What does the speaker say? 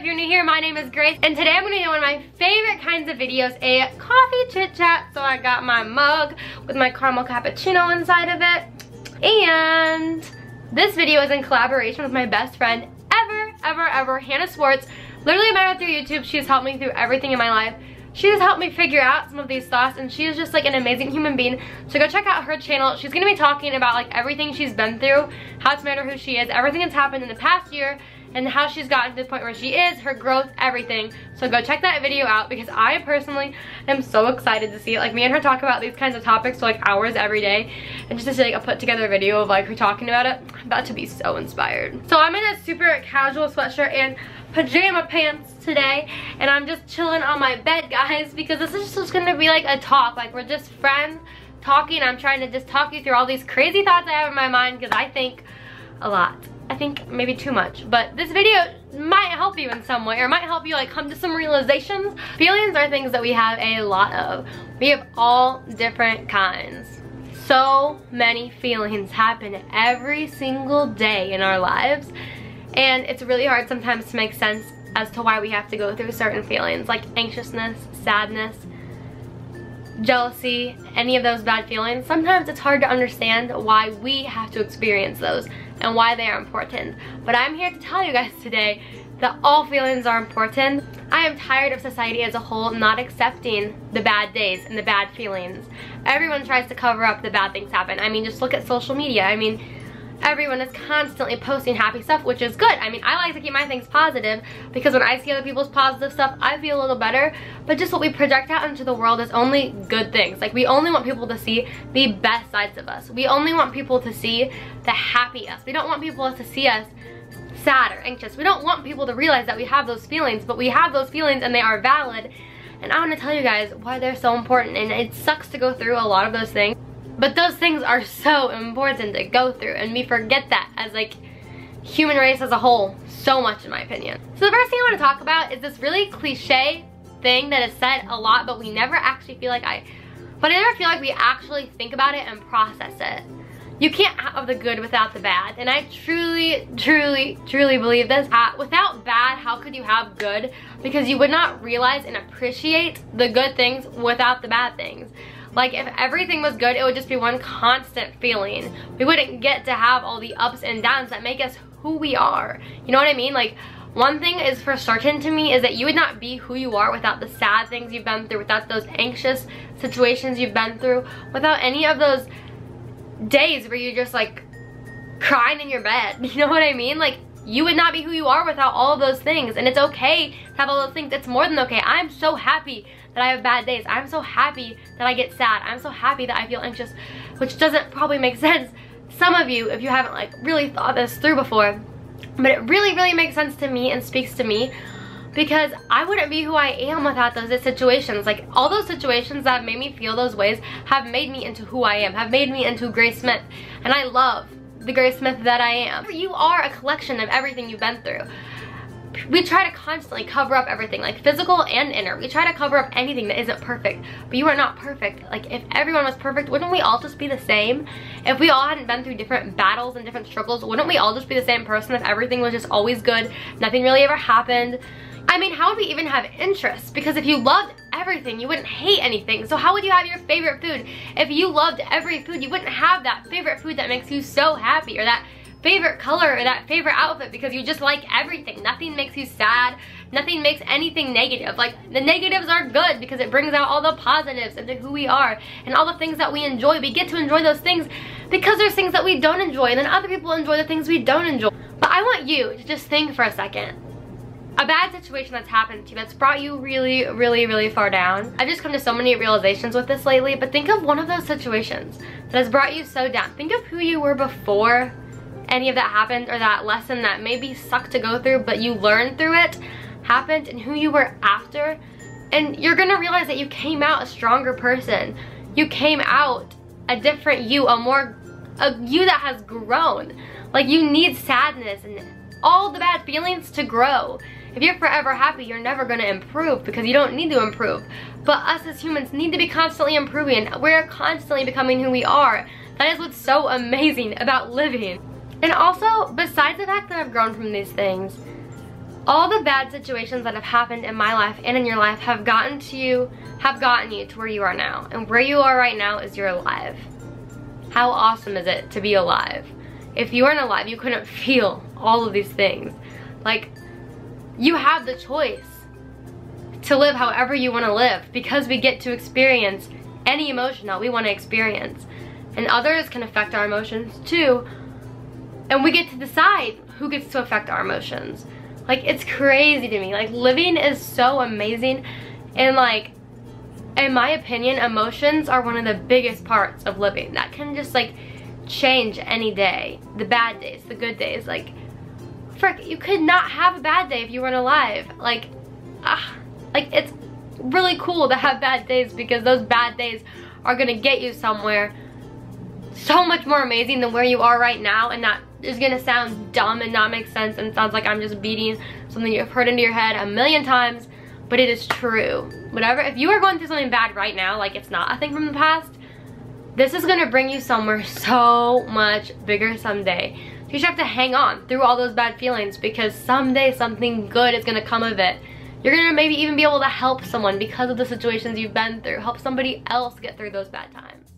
if you're new here, my name is Grace, and today I'm going to do one of my favorite kinds of videos, a coffee chit chat. So I got my mug with my caramel cappuccino inside of it, and this video is in collaboration with my best friend ever, Hannah Swartz. Literally met her through YouTube. She's helped me through everything in my life. She has helped me figure out some of these thoughts, and she is just like an amazing human being. So go check out her channel. She's gonna be talking about like everything she's been through, how it's made her who she is, everything that's happened in the past year, and how she's gotten to the point where she is, her growth, everything. So go check that video out, because I personally am so excited to see it. Like, me and her talk about these kinds of topics for like hours every day, and just to see like a put together video of like her talking about it, I'm about to be so inspired. So I'm in a super casual sweatshirt and pajama pants today, and I'm just chilling on my bed, guys, because this is just gonna be like a talk. Like, we're just friends talking. I'm trying to just talk you through all these crazy thoughts I have in my mind, because I think a lot. I think maybe too much, but this video might help you in some way, or might help you like come to some realizations. Feelings are things that we have a lot of. We have all different kinds. So many feelings happen every single day in our lives, and it's really hard sometimes to make sense as to why we have to go through certain feelings, like anxiousness, sadness, jealousy, any of those bad feelings. Sometimes it's hard to understand why we have to experience those and why they are important. But I'm here to tell you guys today that all feelings are important. I am tired of society as a whole not accepting the bad days and the bad feelings. Everyone tries to cover up the bad things happen. I mean, just look at social media. I mean, everyone is constantly posting happy stuff, which is good. I mean, I like to keep my things positive, because when I see other people's positive stuff, I feel a little better. But just what we project out into the world is only good things. Like, we only want people to see the best sides of us. We only want people to see the happy us. We don't want people to see us sad or anxious. We don't want people to realize that we have those feelings, but we have those feelings and they are valid. And I want to tell you guys why they're so important, and it sucks to go through a lot of those things. But those things are so important to go through, and we forget that as like human race as a whole so much, in my opinion. So the first thing I want to talk about is this really cliche thing that is said a lot, but we never actually feel like I never feel like we actually think about it and process it. You can't have the good without the bad, and I truly believe this. Without bad, how could you have good? Because you would not realize and appreciate the good things without the bad things. Like, if everything was good, it would just be one constant feeling. We wouldn't get to have all the ups and downs that make us who we are. You know what I mean? Like, one thing is for certain to me is that you would not be who you are without the sad things you've been through, without those anxious situations you've been through, without any of those days where you're just like crying in your bed. You know what I mean? Like, you would not be who you are without all of those things, and it's okay to have all those things. It's more than okay. I'm so happy that I have bad days. I'm so happy that I get sad. I'm so happy that I feel anxious, which doesn't probably make sense. Some of you, if you haven't like really thought this through before, but it really makes sense to me and speaks to me, because I wouldn't be who I am without those situations. Like, all those situations that have made me feel those ways have made me into who I am, have made me into Grace Smith, and I love the Grace Smith that I am. You are a collection of everything you've been through. We try to constantly cover up everything, like physical and inner. We try to cover up anything that isn't perfect, but you are not perfect. Like, if everyone was perfect, wouldn't we all just be the same? If we all hadn't been through different battles and different struggles, wouldn't we all just be the same person if everything was just always good, nothing really ever happened? I mean, how would we even have interests? Because if you loved everything, you wouldn't hate anything. So how would you have your favorite food? If you loved every food, you wouldn't have that favorite food that makes you so happy, or that favorite color, or that favorite outfit, because you just like everything. Nothing makes you sad. Nothing makes anything negative. Like, the negatives are good because it brings out all the positives into who we are and all the things that we enjoy. We get to enjoy those things because there's things that we don't enjoy, and then other people enjoy the things we don't enjoy. But I want you to just think for a second. A bad situation that's happened to you, that's brought you really far down. I've just come to so many realizations with this lately, but think of one of those situations that has brought you so down. Think of who you were before any of that happened, or that lesson that maybe sucked to go through, but you learned through it, happened, and who you were after. And you're gonna realize that you came out a stronger person. You came out a different you, a you that has grown. Like, you need sadness and all the bad feelings to grow. If you're forever happy, you're never gonna improve, because you don't need to improve. But us as humans need to be constantly improving. We're constantly becoming who we are. That is what's so amazing about living. And also, besides the fact that I've grown from these things, All the bad situations that have happened in my life and in your life have gotten you to where you are now. And where you are right now is you're alive. How awesome is it to be alive? If you weren't alive, you couldn't feel all of these things. Like, you have the choice to live however you want to live, because we get to experience any emotion that we want to experience. And others can affect our emotions too. And we get to decide who gets to affect our emotions. Like, it's crazy to me. Like, living is so amazing. And like, in my opinion, emotions are one of the biggest parts of living. That can just like change any day. The bad days, the good days. Like, frick, you could not have a bad day if you weren't alive. Like it's really cool to have bad days, because those bad days are gonna get you somewhere so much more amazing than where you are right now. And that is gonna sound dumb and not make sense, and sounds like I'm just beating something you've heard into your head a million times, but it is true. Whatever, if you are going through something bad right now, like it's not a thing from the past, this is gonna bring you somewhere so much bigger someday. So you just have to hang on through all those bad feelings, because someday something good is gonna come of it. You're gonna maybe even be able to help someone because of the situations you've been through. Help somebody else get through those bad times.